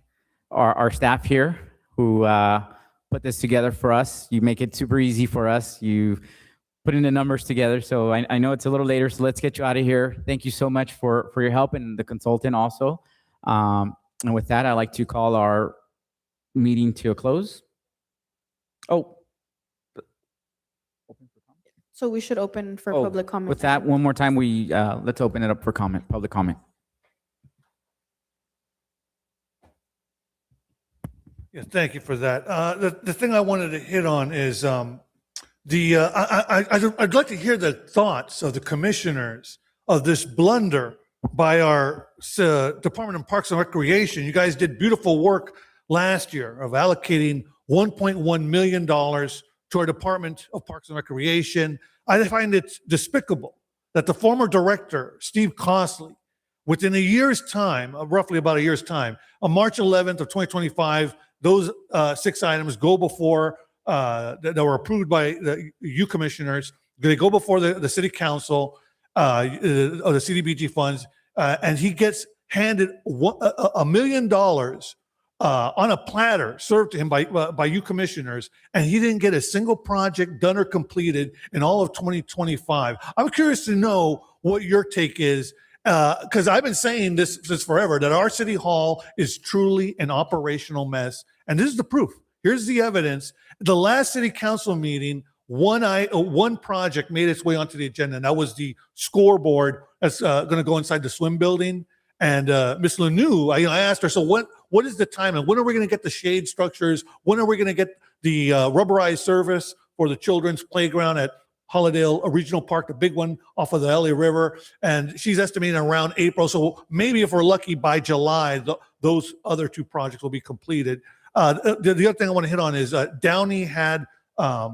S1: our staff here who put this together for us. You make it super easy for us. You put in the numbers together. So I know it's a little later, so let's get you out of here. Thank you so much for your help, and the consultant also. And with that, I'd like to call our meeting to a close. Oh,
S3: So we should open for
S1: Oh,
S3: public comment.
S1: with that, one more time, let's open it up for comment, public comment.
S14: Yeah, thank you for that. The thing I wanted to hit on is I'd like to hear the thoughts of the commissioners of this blunder by our Department of Parks and Recreation. You guys did beautiful work last year of allocating $1.1 million to our Department of Parks and Recreation. I find it despicable that the former director, Steve Costley, within a year's time, roughly about a year's time, on March 11th of 2025, those 6 items go before, that were approved by you commissioners. They go before the city council of the CDBG funds, and he gets handed $1 million on a platter served to him by you commissioners, and he didn't get a single project done or completed in all of 2025. I'm curious to know what your take is, because I've been saying this since forever, that our city hall is truly an operational mess. And this is the proof. Here's the evidence. The last city council meeting, one project made its way onto the agenda, and that was the scoreboard that's going to go inside the swim building. And Ms. Lanou, I asked her, so what is the time, and when are we going to get the shade structures? When are we going to get the rubberized surface for the children's playground at Holidale Regional Park, the big one off of the LA River? And she's estimating around April. So maybe if we're lucky by July, those other 2 projects will be completed. The other thing I want to hit on is Downey had, they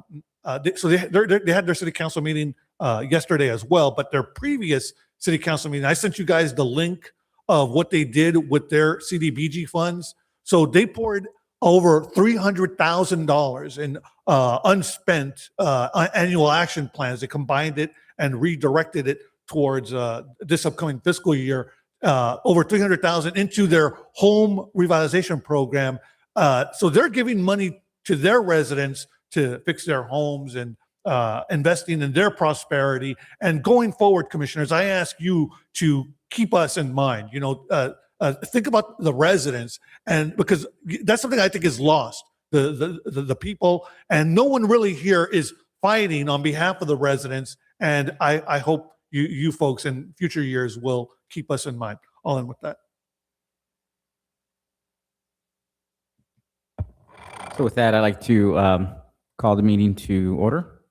S14: had their city council meeting yesterday as well, but their previous city council meeting, I sent you guys the link of what they did with their CDBG funds. So they poured over $300,000 in unspent annual action plans. They combined it and redirected it towards this upcoming fiscal year, over $300,000 into their home revitalization program. So they're giving money to their residents to fix their homes and investing in their prosperity. And going forward, commissioners, I ask you to keep us in mind. Think about the residents, and because that's something I think is lost. The people, and no one really here is fighting on behalf of the residents. And I hope you folks in future years will keep us in mind. I'll end with that.
S1: So with that, I'd like to call the meeting to order,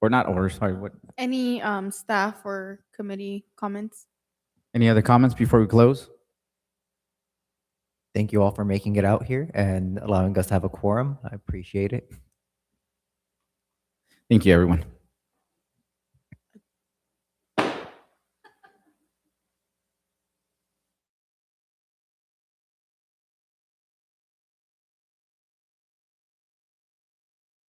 S1: or not order, sorry, what?
S3: Any staff or committee comments?
S1: Any other comments before we close?
S11: Thank you all for making it out here and allowing us to have a quorum. I appreciate it.
S1: Thank you, everyone.